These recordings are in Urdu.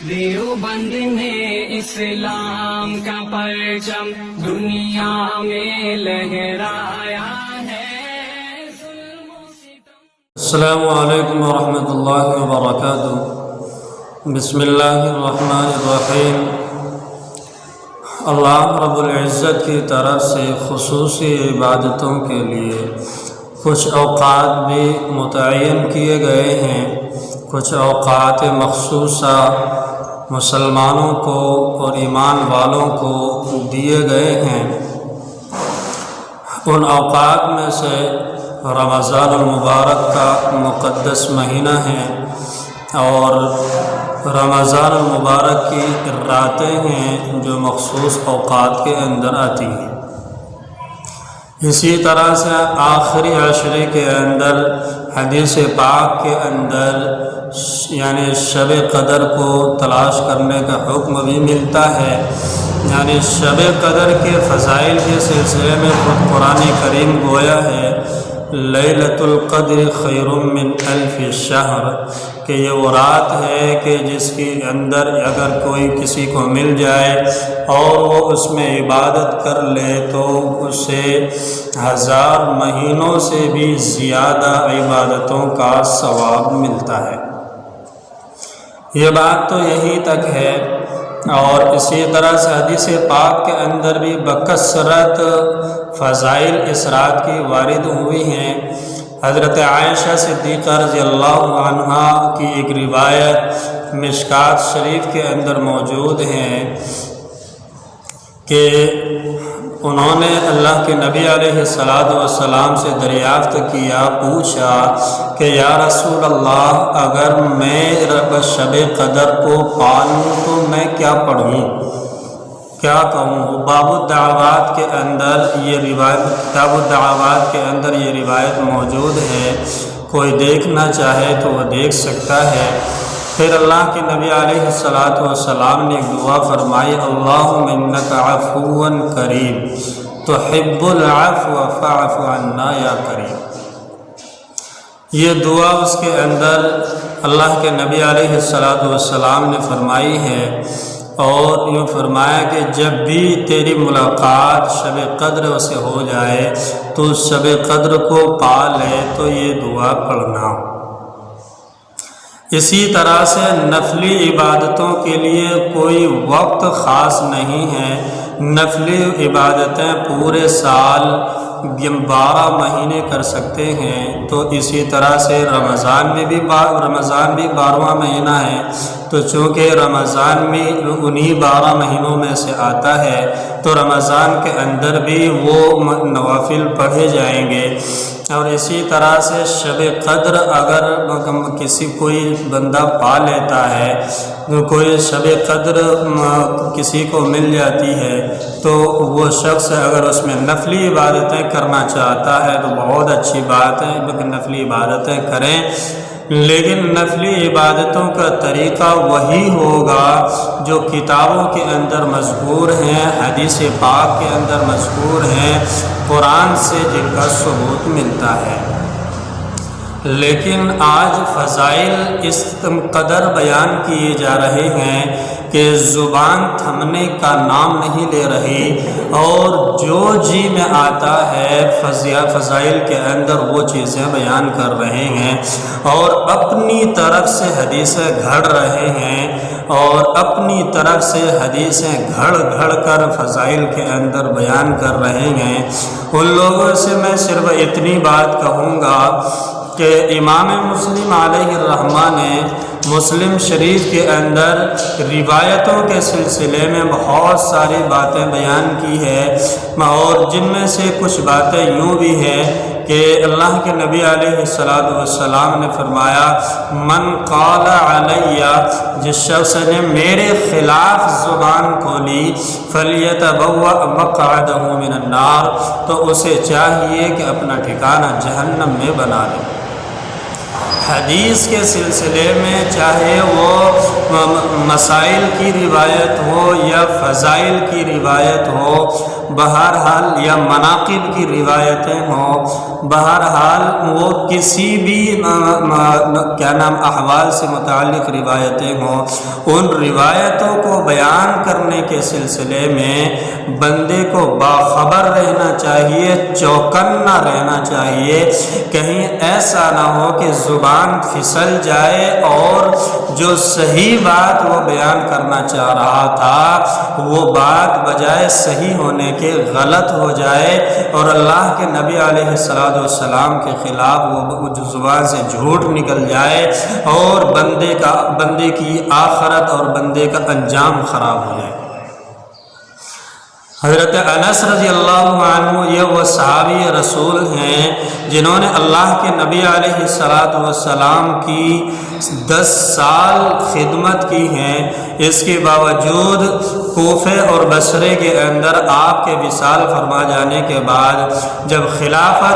دیوبند میں اسلام کا پرچم دنیا میں لہرایا ہے، ظلم و ستم۔ السلام علیکم ورحمۃ اللہ وبرکاتہ۔ بسم اللہ الرحمن الرحیم۔ اللہ رب العزت کی طرف سے خصوصی عبادتوں کے لیے کچھ اوقات بھی متعین کیے گئے ہیں، کچھ اوقات مخصوصہ مسلمانوں کو اور ایمان والوں کو دیے گئے ہیں۔ ان اوقات میں سے رمضان المبارک کا مقدس مہینہ ہے اور رمضان المبارک کی راتیں ہیں جو مخصوص اوقات کے اندر آتی ہیں۔ اسی طرح سے آخری عشرے کے اندر حدیث پاک کے اندر یعنی شب قدر کو تلاش کرنے کا حکم بھی ملتا ہے۔ یعنی شب قدر کے فضائل کے سلسلے میں خود قرآن کریم گویا ہے لیلۃ القدر خیر من الف شہر، کہ یہ وہ رات ہے کہ جس کے اندر اگر کوئی کسی کو مل جائے اور وہ اس میں عبادت کر لے تو اسے 1000 مہینوں سے بھی زیادہ عبادتوں کا ثواب ملتا ہے۔ یہ بات تو یہی تک ہے، اور اسی طرح سے حدیث پاک کے اندر بھی بکثرت فضائل اس رات کی وارد ہوئی ہیں۔ حضرت عائشہ صدیقہ رضی اللہ عنہا کی ایک روایت مشکات شریف کے اندر موجود ہے کہ انہوں نے اللہ کے نبی علیہ السلام سے دریافت کیا، پوچھا کہ یا رسول اللہ، اگر میں شب قدر کو پالوں تو میں کیا پڑھوں، کیا کہوں؟ باب الدعوات کے اندر یہ روایت، کتاب الدعوات کے اندر یہ روایت موجود ہے، کوئی دیکھنا چاہے تو وہ دیکھ سکتا ہے۔ پھر اللہ کے نبی علیہ السلام نے دعا فرمائی، اللہم انک عفو کریم تحب العفو فاعف عنا یا کریم۔ یہ دعا اس کے اندر اللہ کے نبی علیہ السلام نے فرمائی ہے، اور یوں فرمایا کہ جب بھی تیری ملاقات شب قدر سے ہو جائے تو شب قدر کو پا لے تو یہ دعا پڑھنا۔ اسی طرح سے نفلی عبادتوں کے لیے کوئی وقت خاص نہیں ہے، نفلی عبادتیں پورے سال 12 مہینے کر سکتے ہیں۔ تو اسی طرح سے رمضان بھی 12واں مہینہ ہے، تو چونکہ رمضان بھی انہی 12 مہینوں میں سے آتا ہے تو رمضان کے اندر بھی وہ نوافل پڑھے جائیں گے۔ اور اسی طرح سے شب قدر اگر کوئی بندہ پا لیتا ہے، کوئی شب قدر کسی کو مل جاتی ہے تو وہ شخص اگر اس میں نفلی عبادتیں کرنا چاہتا ہے تو بہت اچھی بات ہے کہ نفلی عبادتیں کریں، لیکن نفلی عبادتوں کا طریقہ وہی ہوگا جو کتابوں کے اندر مذکور ہیں، حدیث پاک کے اندر مذکور ہیں، قرآن سے جن کا ثبوت ملتا ہے۔ لیکن آج فضائل اس قدر بیان کیے جا رہے ہیں کہ زبان تھمنے کا نام نہیں لے رہی، اور جو جی میں آتا ہے فضائل کے اندر وہ چیزیں بیان کر رہے ہیں، اور اپنی طرف سے حدیثیں گھڑ رہے ہیں، اور اپنی طرف سے حدیثیں گھڑ کر فضائل کے اندر بیان کر رہے ہیں۔ ان لوگوں سے میں صرف اتنی بات کہوں گا کہ امام مسلم علیہ الرحمہ نے مسلم شریف کے اندر روایتوں کے سلسلے میں بہت ساری باتیں بیان کی ہے، اور جن میں سے کچھ باتیں یوں بھی ہیں کہ اللہ کے نبی علیہ السلام نے فرمایا، من قال علیہ، جس شخص نے میرے خلاف زبان کھولی، فلیتبوأ مقعدہ من النار، تو اسے چاہیے کہ اپنا ٹھکانہ جہنم میں بنا لے۔ حدیث کے سلسلے میں چاہے وہ مسائل کی روایت ہو یا فضائل کی روایت ہو، بہرحال یا مناقب کی روایتیں ہوں، بہرحال وہ کسی بھی احوال سے متعلق روایتیں ہوں، ان روایتوں کو بیان کرنے کے سلسلے میں بندے کو باخبر رہنا چاہیے، چوکنا رہنا چاہیے، کہیں ایسا نہ ہو کہ زبان پھسل جائے اور جو صحیح بات وہ بیان کرنا چاہ رہا تھا وہ بات بجائے صحیح ہونے کے غلط ہو جائے اور اللہ کے نبی علیہ السلام کے خلاف وہ زبان سے جھوٹ نکل جائے اور بندے کی آخرت اور بندے کا انجام خراب ہو جائے۔ حضرت انس رضی اللہ عنہ یہ وہ صحابی رسول ہیں جنہوں نے اللہ کے نبی علیہ السلام کی 10 سال خدمت کی ہیں، اس کے باوجود کوفے اور بصرے کے اندر آپ کے وصال فرما جانے کے بعد جب خلافت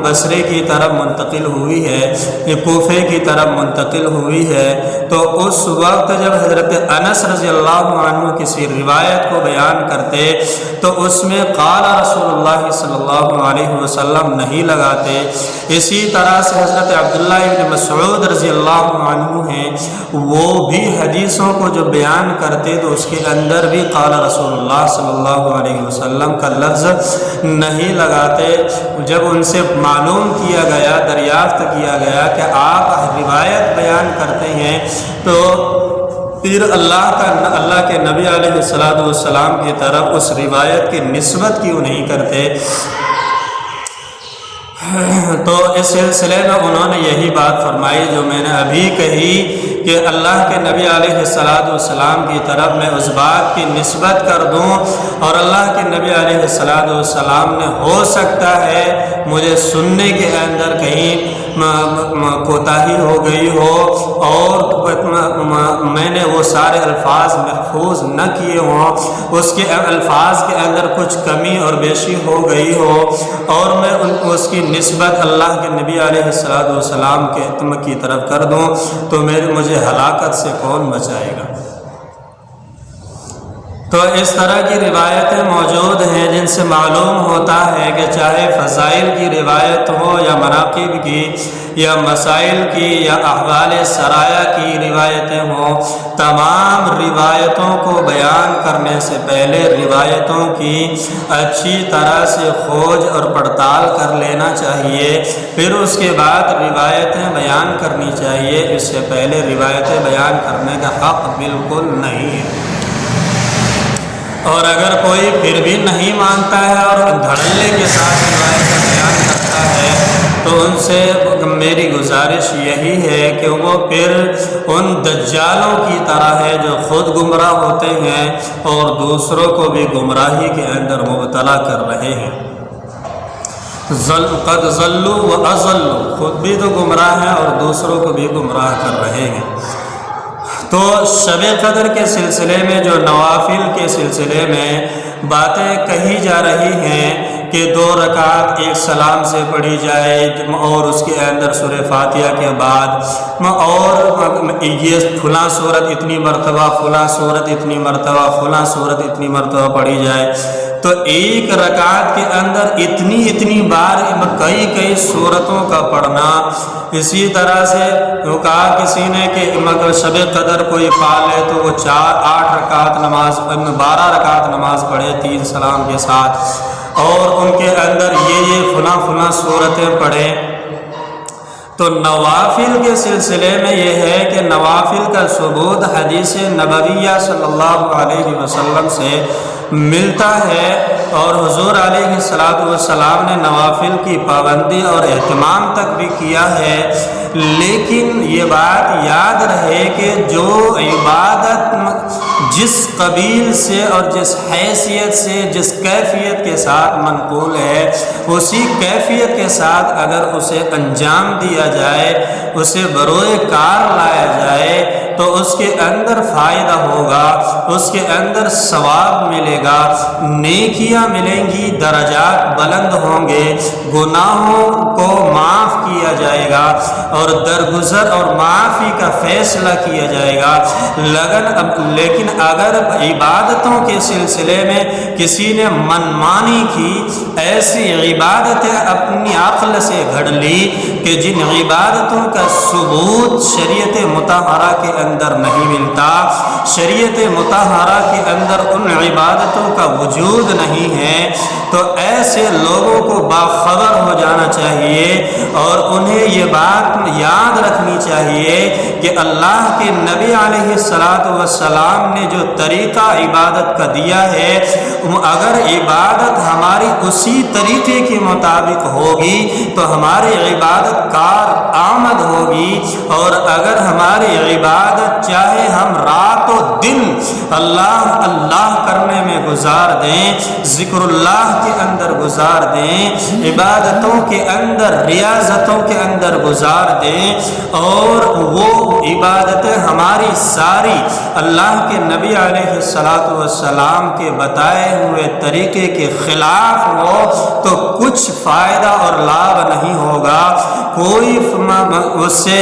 بصرے کی طرف منتقل ہوئی ہے، یہ کوفے کی طرف منتقل ہوئی ہے، تو اس وقت جب حضرت انس رضی اللہ عنہ کسی روایت کو بیان کرتے تو اس میں قال رسول اللہ صلی اللہ علیہ وسلم نہیں لگاتے۔ اسی طرح سے حضرت عبداللہ ابن مسعود رضی اللہ عنہ ہیں، وہ بھی حدیثوں کو جو بیان کرتے تو اس کے اندر بھی قال رسول اللہ صلی اللہ علیہ وسلم کا لفظ نہیں لگاتے۔ جب ان سے معلوم کیا گیا، دریافت کیا گیا کہ آپ روایت بیان کرتے ہیں تو پھر اللہ کے نبی علیہ السلام کی طرف اس روایت کی نسبت کیوں نہیں کرتے؟ تو اس سلسلے میں انہوں نے یہی بات فرمائی جو میں نے ابھی کہی کہ اللہ کے نبی علیہ السلام کی طرف میں اس بات کی نسبت کر دوں اور اللہ کے نبی علیہ السلام نے ہو سکتا ہے مجھے سننے کے اندر کہیں کوتاہی ہو گئی ہو اور میں نے وہ سارے الفاظ محفوظ نہ کیے ہوں، اس کے الفاظ کے اندر کچھ کمی اور بیشی ہو گئی ہو اور میں اس کی نسبت اللہ کے نبی علیہ السلام کی طرف کر دوں تو مجھے ہلاکت سے کون بچائے گا؟ تو اس طرح کی روایتیں موجود ہیں جن سے معلوم ہوتا ہے کہ چاہے فضائل کی روایت ہو یا مناقب کی یا مسائل کی یا احوال سرایا کی روایتیں ہوں، تمام روایتوں کو بیان کرنے سے پہلے روایتوں کی اچھی طرح سے کھوج اور پڑتال کر لینا چاہیے، پھر اس کے بعد روایتیں بیان کرنی چاہیے۔ اس سے پہلے روایتیں بیان کرنے کا حق بالکل نہیں ہے۔ اور اگر کوئی پھر بھی نہیں مانتا ہے اور دھڑلے کے ساتھ روایت کا بیان کرتا ہے تو ان سے میری گزارش یہی ہے کہ وہ پھر ان دجالوں کی طرح ہے جو خود گمراہ ہوتے ہیں اور دوسروں کو بھی گمراہی کے اندر مبتلا کر رہے ہیں۔ قد ضلوا واضلوا، خود بھی تو گمراہ ہیں اور دوسروں کو بھی گمراہ کر رہے ہیں۔ تو شب قدر کے سلسلے میں جو نوافل کے سلسلے میں باتیں کہی جا رہی ہیں کہ 2 رکعت ایک سلام سے پڑھی جائے اور اس کے اندر سورہ فاتحہ کے بعد اور یہ فلاں سورت اتنی مرتبہ، فلاں سورت اتنی مرتبہ، فلاں سورت اتنی مرتبہ پڑھی جائے، تو ایک رکعت کے اندر اتنی بار کئی سورتوں کا پڑھنا، اسی طرح سے کہا کسی نے کہ مگر شب قدر کوئی پا لے تو وہ 8 رکعت نماز 12 رکعت نماز پڑھے 3 سلام کے ساتھ اور ان کے اندر یہ فلاں صورتیں پڑھیں۔ تو نوافل کے سلسلے میں یہ ہے کہ نوافل کا ثبوت حدیث نبویہ صلی اللہ علیہ وسلم سے ملتا ہے اور حضور علیہ السلام نے نوافل کی پابندی اور اہتمام تک بھی کیا ہے، لیکن یہ بات یاد رہے کہ جو عبادت جس قبیل سے اور جس حیثیت سے جس کیفیت کے ساتھ منقول ہے اسی کیفیت کے ساتھ اگر اسے انجام دیا جائے، اسے بروئے کار لایا جائے تو اس کے اندر فائدہ ہوگا، اس کے اندر ثواب ملے گا، نیکیاں ملیں گی، درجات بلند ہوں گے، گناہوں کو معاف کیا جائے گا اور درگزر اور معافی کا فیصلہ کیا جائے گا۔ لیکن اگر عبادتوں کے سلسلے میں کسی نے منمانی کی، ایسی عبادتیں اپنی عقل سے گھڑ لی کہ جن عبادتوں کا ثبوت شریعت مطہرہ کے اندر نہیں ملتا، شریعت مطہرہ کے اندر ان عبادتوں کا وجود نہیں ہے، تو ایسے لوگوں کو باخبر ہو جانا چاہیے اور انہیں یہ بات یاد رکھنی چاہیے کہ اللہ کے نبی علیہ السلام نے جو طریقہ عبادت کا دیا ہے، اگر عبادت ہماری اسی طریقے کے مطابق ہوگی تو ہماری عبادت کار آمد ہوگی، اور اگر ہماری عبادت چاہے ہم رات و دن اللہ اللہ کرنے میں گزار دیں، ذکر اللہ کے اندر گزار دیں، عبادتوں کے اندر ریاضتوں کے اندر گزار دیں، اور وہ عبادتیں ہماری ساری اللہ کے نبی علیہ السلام کے بتائے ہوئے طریقے کے خلاف ہو تو کچھ فائدہ اور لابھ نہیں ہوگا، کوئی اس سے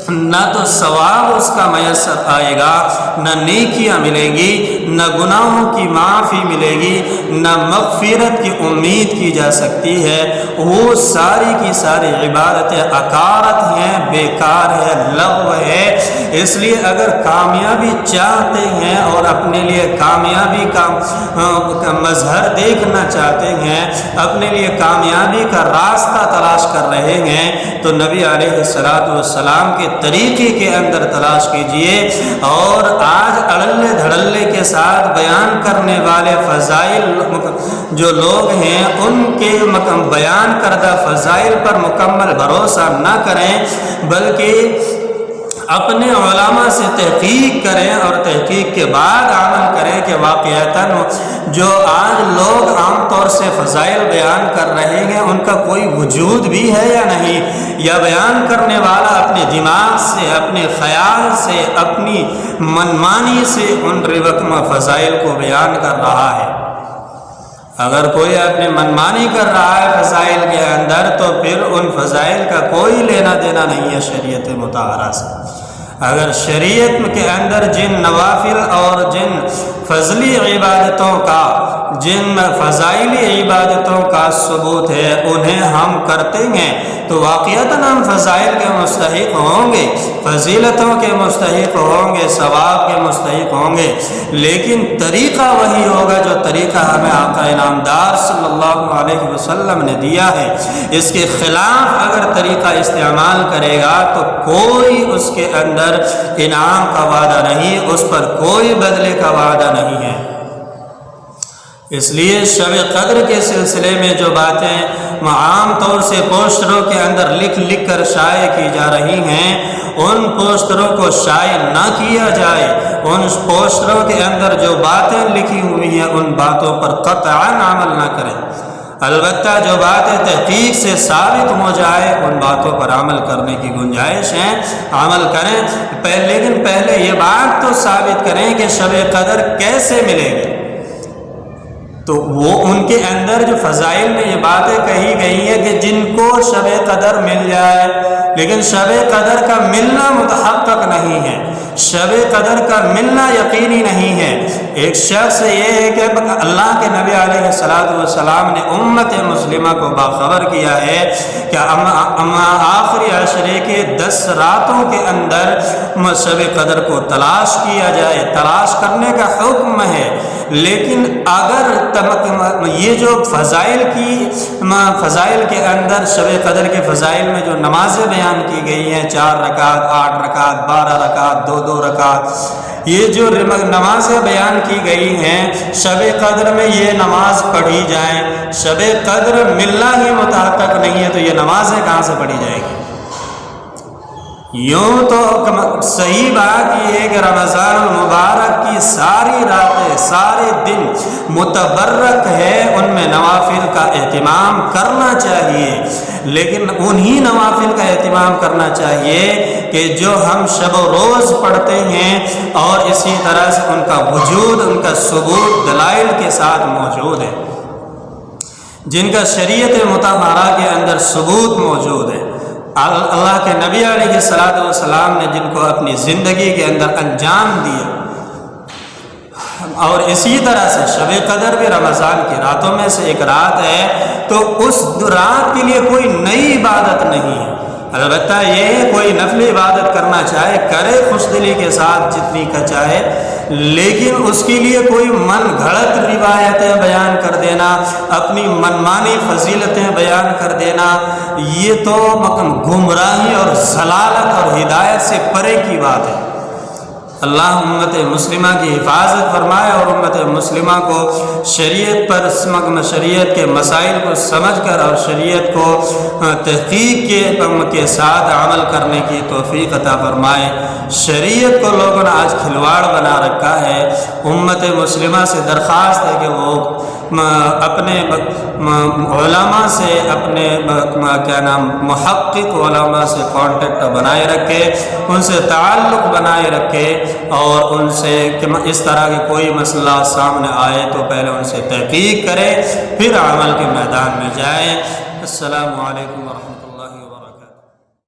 نہ تو ثواب اس کا میسر آئے گا، نہ نیکیاں ملیں گی، نہ گناہوں کی معافی ملے گی، نہ مغفرت کی امید کی جا سکتی ہے، وہ ساری کی ساری عبادتیں عقارت ہیں، بیکار ہے، لغو ہے۔ اس لیے اگر کامیابی چاہتے ہیں اور اپنے لیے کامیابی کا مظہر دیکھنا چاہتے ہیں، اپنے لیے کامیابی کا راستہ تلاش کر رہے ہیں، تو نبی علیہ السلام کے طریقے کے اندر تلاش کیجئے، اور آج اڑلے دھڑلے کے ساتھ بیان کرنے والے فضائل جو لوگ ہیں ان کے بیان کردہ فضائل پر مکمل بھروسہ نہ کریں، بلکہ اپنے علماء سے تحقیق کریں اور تحقیق کے بعد عمل کریں کہ واقعتاً جو آج لوگ عام طور سے فضائل بیان کر رہے ہیں ان کا کوئی وجود بھی ہے یا نہیں، یا بیان کرنے والا اپنے دماغ سے، اپنے خیال سے، اپنی منمانی سے ان رقم فضائل کو بیان کر رہا ہے۔ اگر کوئی اپنی منمانی کر رہا ہے فضائل کے اندر تو پھر ان فضائل کا کوئی لینا دینا نہیں ہے شریعت مطہرہ سے۔ اگر شریعت کے اندر جن نوافل اور جن فضلی عبادتوں کا، جن فضائلی عبادتوں کا ثبوت ہے انہیں ہم کرتے ہیں تو واقعتاً ہم فضائل کے مستحق ہوں گے، فضیلتوں کے مستحق ہوں گے، ثواب کے مستحق ہوں گے، لیکن طریقہ وہی ہوگا جو طریقہ ہمیں آقا انعامدار صلی اللہ علیہ وسلم نے دیا ہے۔ اس کے خلاف اگر طریقہ استعمال کرے گا تو کوئی اس کے اندر انعام کا وعدہ نہیں، اس پر کوئی بدلے کا وعدہ نہیں ہے۔ اس لیے شب قدر کے سلسلے میں جو باتیں عام طور سے پوسٹروں کے اندر لکھ کر شائع کی جا رہی ہیں، ان پوسٹروں کو شائع نہ کیا جائے، ان پوسٹروں کے اندر جو باتیں لکھی ہوئی ہیں ان باتوں پر قطعاً عمل نہ کریں، البتہ جو باتیں تحقیق سے ثابت ہو جائے ان باتوں پر عمل کرنے کی گنجائش ہے، عمل کریں، لیکن پہلے یہ بات تو ثابت کریں کہ شب قدر کیسے ملے گی۔ تو وہ ان کے اندر جو فضائل میں یہ باتیں کہی گئی ہیں کہ جن کو شب قدر مل جائے، لیکن شب قدر کا ملنا متحقق نہیں ہے، شب قدر کا ملنا یقینی نہیں ہے۔ ایک شخص یہ ہے کہ اللہ کے نبی علیہ السلام نے امت مسلمہ کو باخبر کیا ہے کہ آخری عشرے کے 10 راتوں کے اندر شب قدر کو تلاش کیا جائے، تلاش کرنے کا حکم ہے، لیکن اگر یہ جو فضائل کے اندر شب قدر کے فضائل میں جو نمازیں بیان کی گئی ہیں، 4 رکعت، 8 رکعت، 12 رکعت، 2 رکعت، یہ جو نمازیں بیان کی گئی ہیں شب قدر میں یہ نماز پڑھی جائیں، شب قدر ملنا ہی متحقق نہیں ہے تو یہ نمازیں کہاں سے پڑھی جائے گی؟ یوں تو صحیح بات یہ ہے کہ رمضان المبارک کی ساری راتیں، سارے دن متبرک ہے، ان میں نوافل کا اہتمام کرنا چاہیے، لیکن انہی نوافل کا اہتمام کرنا چاہیے کہ جو ہم شب و روز پڑھتے ہیں اور اسی طرح سے ان کا وجود، ان کا ثبوت دلائل کے ساتھ موجود ہے، جن کا شریعت مطہرہ کے اندر ثبوت موجود ہے۔ اللہ کے نبی علیہ السلام نے جن کو اپنی زندگی کے اندر انجام دیا. اور اسی طرح سے شب قدر بھی رمضان کی راتوں میں سے ایک رات ہے، تو اس رات کے لیے کوئی نئی عبادت نہیں ہے. البتہ یہ کوئی نفلی عبادت کرنا چاہے کرے خوش دلی کے ساتھ جتنی کا چاہے، لیکن اس کے لیے کوئی من گھڑت روایتیں بیان کر دینا، اپنی منمانی فضیلتیں بیان کر دینا، یہ تو گمراہی اور ضلالت اور ہدایت سے پرے کی بات ہے. اللہ امت مسلمہ کی حفاظت فرمائے اور امت مسلمہ کو شریعت پر شریعت کے مسائل کو سمجھ کر اور شریعت کو تحقیق کے ساتھ عمل کرنے کی توفیق عطا فرمائے. شریعت کو لوگوں نے آج کھلواڑ بنا رکھا ہے. امت مسلمہ سے درخواست ہے کہ وہ اپنے علماء سے، اپنے محقق علماء سے کانٹیکٹ بنائے رکھے، ان سے تعلق بنائے رکھے، اور ان سے کہ اس طرح کی کوئی مسئلہ سامنے آئے تو پہلے ان سے تحقیق کرے، پھر عمل کے میدان میں جائیں. السلام علیکم ورحمۃ اللہ.